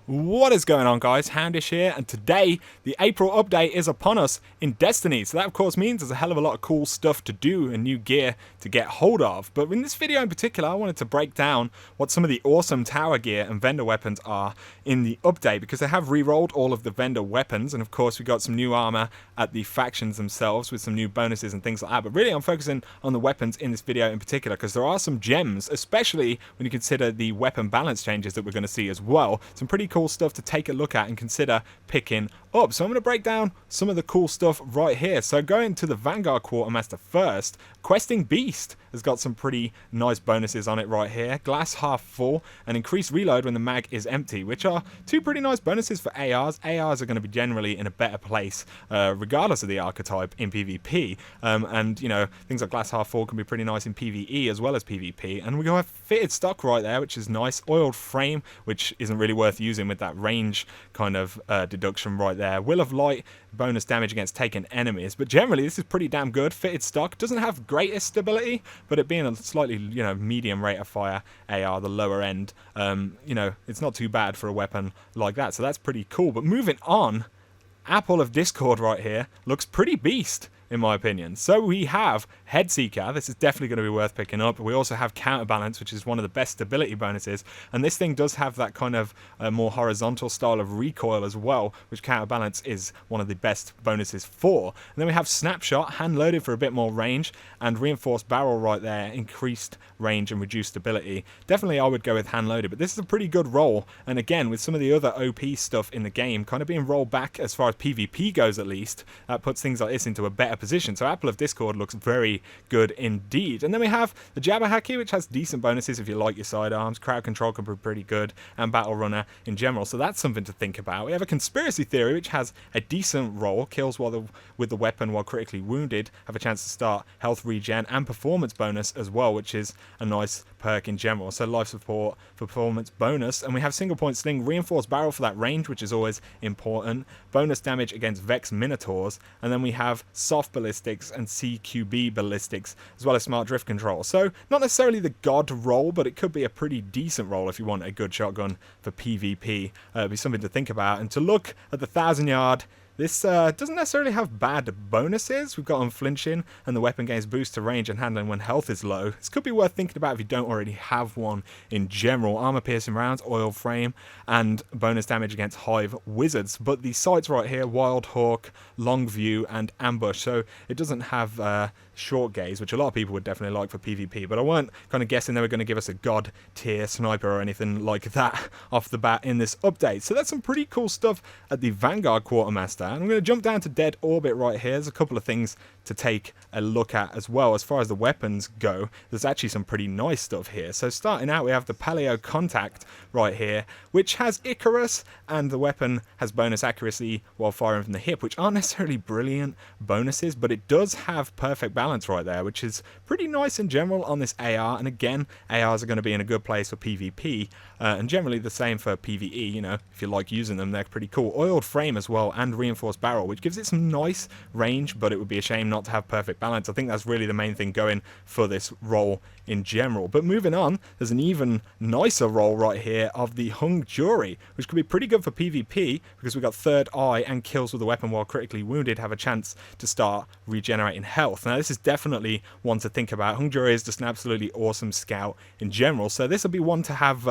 What is going on, guys? Houndish here, and today the April update is upon us in Destiny. So that of course means there's a hell of a lot of cool stuff to do and new gear to get hold of. But in this video in particular, I wanted to break down what some of the awesome tower gear and vendor weapons are in the update, because they have re-rolled all of the vendor weapons, and of course we got some new armor at the factions themselves with some new bonuses and things like that. But really I'm focusing on the weapons in this video in particular, because there are some gems, especially when you consider the weapon balance changes that we're going to see as well. Some pretty cool stuff to take a look at and consider picking up. So I'm going to break down some of the cool stuff right here. So going to the Vanguard Quartermaster first, Questing Beast has got some pretty nice bonuses on it right here. Glass half full and increased reload when the mag is empty, which are two pretty nice bonuses for ARs. ARs are going to be generally in a better place regardless of the archetype in PvP, and you know, things like glass half full can be pretty nice in PvE as well as PvP. And we have fitted stock right there, which is nice. Oiled frame, which isn't really worth using with that range kind of deduction right there. Will of Light, bonus damage against taken enemies, but generally this is pretty damn good. Fitted stock doesn't have greatest stability, but it being a slightly, you know, medium rate of fire AR, the lower end, you know, it's not too bad for a weapon like that, so that's pretty cool. But moving on, Apple of Discord right here looks pretty beast in my opinion. So we have Headseeker. This is definitely going to be worth picking up. We also have Counterbalance, which is one of the best stability bonuses, and this thing does have that kind of more horizontal style of recoil as well, which Counterbalance is one of the best bonuses for. And then we have Snapshot, hand loaded for a bit more range, and Reinforced Barrel right there, increased range and reduced stability. Definitely I would go with hand loaded, but this is a pretty good roll, and again with some of the other OP stuff in the game kind of being rolled back as far as PvP goes, at least that puts things like this into a better position. So Apple of Discord looks very good indeed. And then we have the Jabberhacky, which has decent bonuses if you like your sidearms. Crowd control can be pretty good, and Battle Runner in general, so that's something to think about. We have a Conspiracy Theory, which has a decent roll, kills with the weapon while critically wounded, have a chance to start health regen and performance bonus as well, which is a nice perk in general. So life support, performance bonus, and we have single point sling, reinforced barrel for that range, which is always important, bonus damage against Vex Minotaurs, and then we have soft ballistics and CQB ballistics, as well as smart drift control. So not necessarily the god roll, but it could be a pretty decent roll if you want a good shotgun for PvP. It'd be something to think about. And to look at the 1,000-yard, this doesn't necessarily have bad bonuses. We've got Unflinching, and the weapon gains boost to range and handling when health is low. This could be worth thinking about if you don't already have one in general. Armor piercing rounds, oil frame, and bonus damage against hive wizards. But the sights right here, Wild Hawk, Long View, and Ambush. So it doesn't have short gaze, which a lot of people would definitely like for PvP, but I weren't kind of guessing they were going to give us a god tier sniper or anything like that off the bat in this update. So that's some pretty cool stuff at the Vanguard Quartermaster. And I'm going to jump down to Dead Orbit right here. There's a couple of things to take a look at as well. As far as the weapons go, there's actually some pretty nice stuff here. So starting out, we have the Paleo Contact right here, which has Icarus, and the weapon has bonus accuracy while firing from the hip, which aren't necessarily brilliant bonuses, but it does have perfect balance right there, which is pretty nice in general on this AR. And again, ARs are going to be in a good place for PvP, and generally the same for PvE. You know, if you like using them, they're pretty cool. Oiled frame as well, and reinforced barrel, which gives it some nice range, but it would be a shame not to have perfect balance. I think that's really the main thing going for this roll in general. But moving on, there's an even nicer roll right here of the Hung Jury, which could be pretty good for PvP, because we've got third eye, and kills with the weapon while critically wounded have a chance to start regenerating health. Now this is definitely one to think about. Hung Jury is just an absolutely awesome scout in general, so this will be one to have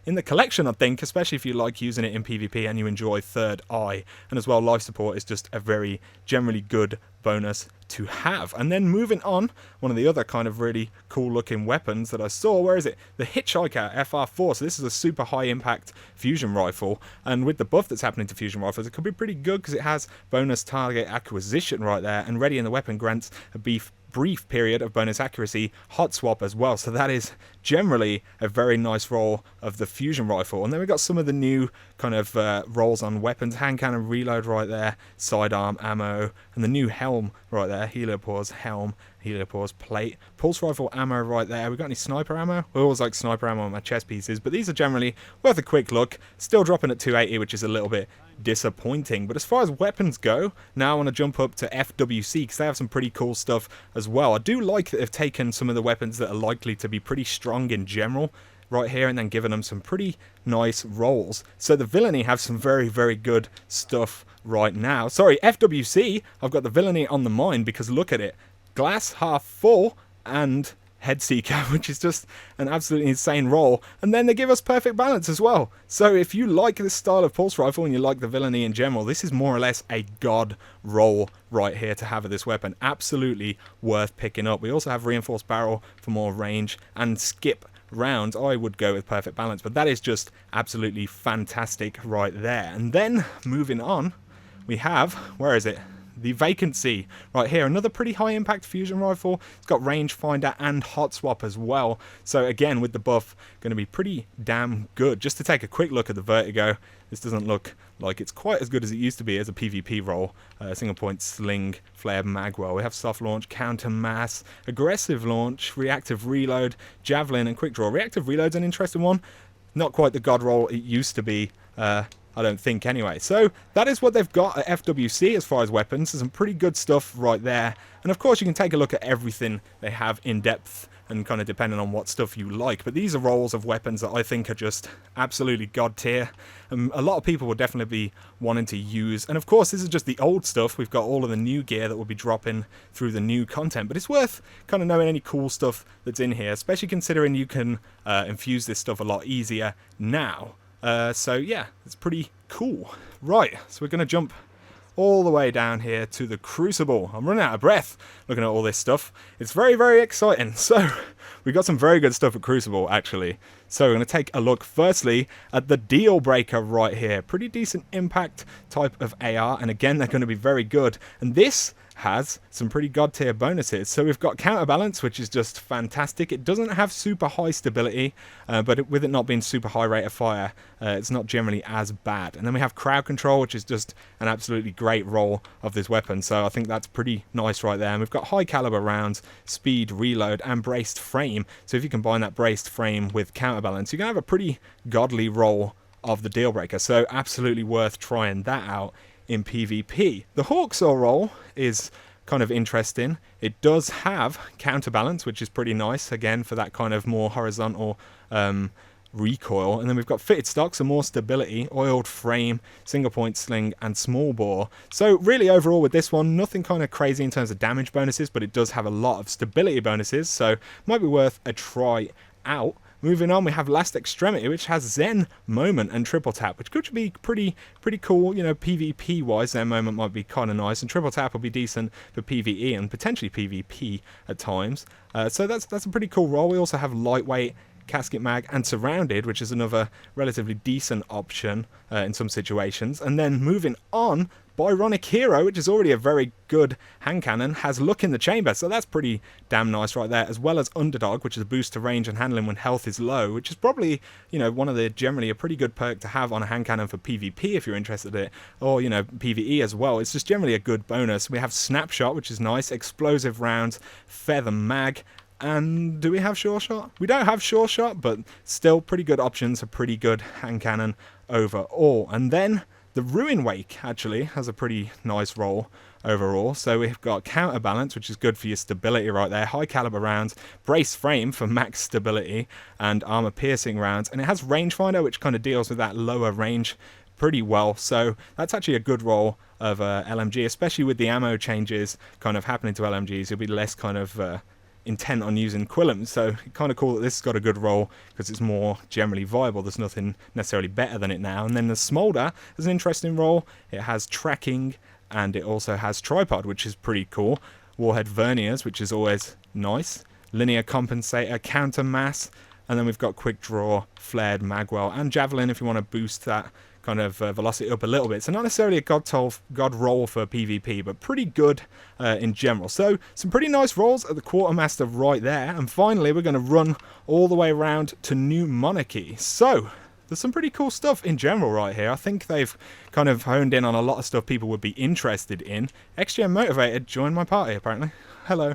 in the collection, I think, especially if you like using it in PvP and you enjoy third eye. And as well, life support is just a very generally good bonus to have. And then moving on, one of the other kind of really cool looking weapons that I saw, where is it? The Hitchhiker FR4. So this is a super high impact fusion rifle, and with the buff that's happening to fusion rifles, it could be pretty good because it has bonus target acquisition right there, and ready in the weapon grants a brief period of bonus accuracy hot swap as well. So that is generally a very nice roll of the fusion rifle. And then we got some of the new kind of rolls on weapons, hand cannon reload right there, sidearm ammo, and the new helm right there, Heliopause helm, Heliopause plate, pulse rifle ammo right there. We got any sniper ammo? We always like sniper ammo on my chest pieces, but these are generally worth a quick look. Still dropping at 280, which is a little bit disappointing. But as far as weapons go, now I want to jump up to FWC, because they have some pretty cool stuff as well. I do like that they've taken some of the weapons that are likely to be pretty strong in general right here, and then giving them some pretty nice rolls. So the villainy have some very, very good stuff right now. Sorry, FWC, I've got the villainy on the mind because look at it. Glass half full and Head Seeker, which is just an absolutely insane roll. And then they give us perfect balance as well. So if you like this style of pulse rifle and you like the villainy in general, this is more or less a god roll right here to have of this weapon. Absolutely worth picking up. We also have reinforced barrel for more range and skip rounds. I would go with perfect balance, but that is just absolutely fantastic right there. And then moving on, we have, where is it? The Vacancy right here, another pretty high impact fusion rifle. It's got rangefinder and hot swap as well, so again with the buff going to be pretty damn good. Just to take a quick look at the vertigo, this doesn't look like it's quite as good as it used to be as a PvP roll. Single point sling, flared magwell. We have soft launch, counter mass, aggressive launch, reactive reload, javelin, and quick draw. Reactive reload's an interesting one. Not quite the god roll it used to be. I don't think anyway. So that is what they've got at FWC as far as weapons. There's some pretty good stuff right there. And of course you can take a look at everything they have in depth and kind of depending on what stuff you like. But these are rolls of weapons that I think are just absolutely god tier. A lot of people will definitely be wanting to use. And of course this is just the old stuff. We've got all of the new gear that will be dropping through the new content. But it's worth kind of knowing any cool stuff that's in here, especially considering you can infuse this stuff a lot easier now. So yeah, it's pretty cool. Right, so we're going to jump all the way down here to the Crucible. I'm running out of breath looking at all this stuff. It's very, very exciting. So we've got some very good stuff at Crucible, actually. So we're going to take a look firstly at the deal breaker right here. Pretty decent impact type of AR, and again, they're going to be very good. And this has some pretty god tier bonuses. So we've got counterbalance, which is just fantastic. It doesn't have super high stability, but with it not being super high rate of fire, it's not generally as bad. And then we have crowd control, which is just an absolutely great roll of this weapon. So I think that's pretty nice right there. And we've got high caliber rounds, speed, reload, and braced frame. So if you combine that braced frame with counterbalance, you're gonna have a pretty godly roll of the deal breaker. So absolutely worth trying that out in PvP. The Hawksaw roll is kind of interesting. It does have counterbalance, which is pretty nice, again, for that kind of more horizontal recoil. And then we've got fitted stock, so more stability, oiled frame, single point sling, and small bore. So really overall with this one, nothing kind of crazy in terms of damage bonuses, but it does have a lot of stability bonuses, so might be worth a try out. Moving on, we have Last Extremity, which has Zen Moment and Triple Tap, which could be pretty cool. You know, PvP-wise, Zen Moment might be kind of nice, and Triple Tap will be decent for PvE and potentially PvP at times. So that's a pretty cool roll. We also have Lightweight, Casket Mag, and Surrounded, which is another relatively decent option in some situations. And then moving on, Byronic Hero, which is already a very good hand cannon, has Look in the Chamber, so that's pretty damn nice right there, as well as Underdog, which is a boost to range and handling when health is low, which is probably, you know, one of the generally a pretty good perk to have on a hand cannon for PvP if you're interested in it, or, you know, PvE as well. It's just generally a good bonus. We have Snapshot, which is nice, Explosive Rounds, Feather Mag, and do we have Sure Shot? We don't have Sure Shot, but still pretty good options, a pretty good hand cannon overall. And then the Ruin Wake actually has a pretty nice roll overall. So we've got counterbalance, which is good for your stability right there, high caliber rounds, brace frame for max stability, and armor piercing rounds. And it has rangefinder, which kind of deals with that lower range pretty well. So that's actually a good roll of LMG, especially with the ammo changes kind of happening to LMGs. You'll be less kind of intent on using Quillums, so kind of cool that this has got a good roll because it's more generally viable. There's nothing necessarily better than it now. And then the Smolder is an interesting roll. It has tracking and it also has tripod, which is pretty cool. Warhead Verniers, which is always nice. Linear compensator, counter mass, and then we've got quick draw, flared magwell, and javelin if you want to boost that kind of velocity up a little bit. So not necessarily a god roll for PvP, but pretty good in general. So some pretty nice rolls at the Quartermaster right there. And finally, we're going to run all the way around to New Monarchy. So there's some pretty cool stuff in general right here. I think they've kind of honed in on a lot of stuff people would be interested in. XGM Motivated joined my party, apparently. Hello.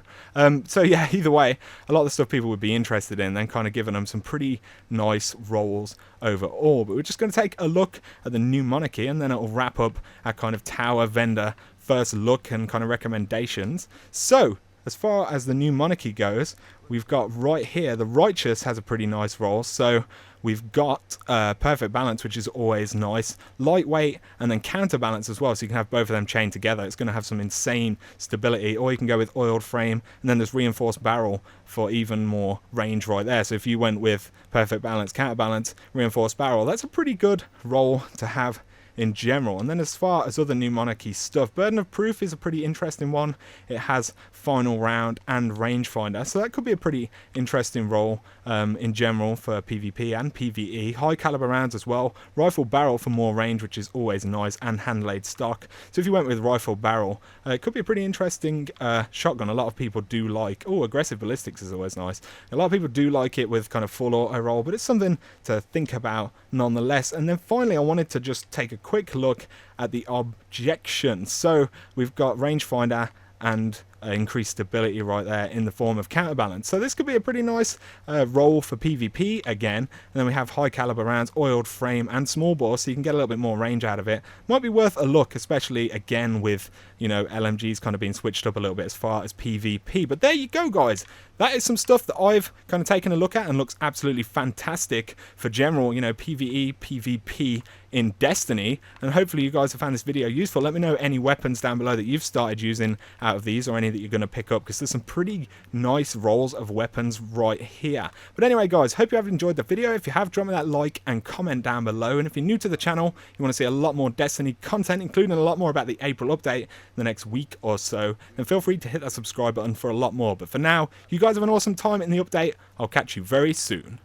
So yeah, either way, a lot of the stuff people would be interested in, then kind of giving them some pretty nice rolls overall. But we're just going to take a look at the New Monarchy, and then it'll wrap up our kind of tower vendor first look and kind of recommendations. So as far as the new Monarchy goes, we've got right here, the Righteous has a pretty nice roll. So we've got Perfect Balance, which is always nice, Lightweight, and then Counterbalance as well, so you can have both of them chained together. It's going to have some insane stability. Or you can go with Oiled Frame, and then there's Reinforced Barrel for even more range right there. So if you went with Perfect Balance, Counterbalance, Reinforced Barrel, that's a pretty good roll to have in general. And then as far as other new Monarchy stuff, Burden of Proof is a pretty interesting one. It has Final Round and Rangefinder, so that could be a pretty interesting role in general for PvP and PvE. High caliber rounds as well. Rifle Barrel for more range, which is always nice, and Hand-Laid Stock. So if you went with Rifle Barrel, it could be a pretty interesting shotgun. A lot of people do like, Aggressive Ballistics is always nice. A lot of people do like it with kind of full auto roll, but it's something to think about nonetheless. And then finally, I wanted to just take a quick look at the objections. So we've got Rangefinder and increased stability right there in the form of Counterbalance. So this could be a pretty nice role for PvP again. And then we have high caliber rounds, oiled frame, and small bore, so you can get a little bit more range out of it. Might be worth a look, especially again with, you know, LMGs kind of being switched up a little bit as far as PvP. But there you go, guys. That is some stuff that I've kind of taken a look at and looks absolutely fantastic for general, you know, PvE, PvP in Destiny. And hopefully you guys have found this video useful. Let me know any weapons down below that you've started using out of these, or any that you're going to pick up, because there's some pretty nice rolls of weapons right here. But anyway, guys, hope you have enjoyed the video. If you have, drop me that like and comment down below. And if you're new to the channel, you want to see a lot more Destiny content, including a lot more about the April update in the next week or so, then feel free to hit that subscribe button for a lot more. But for now, you guys have an awesome time in the update. I'll catch you very soon.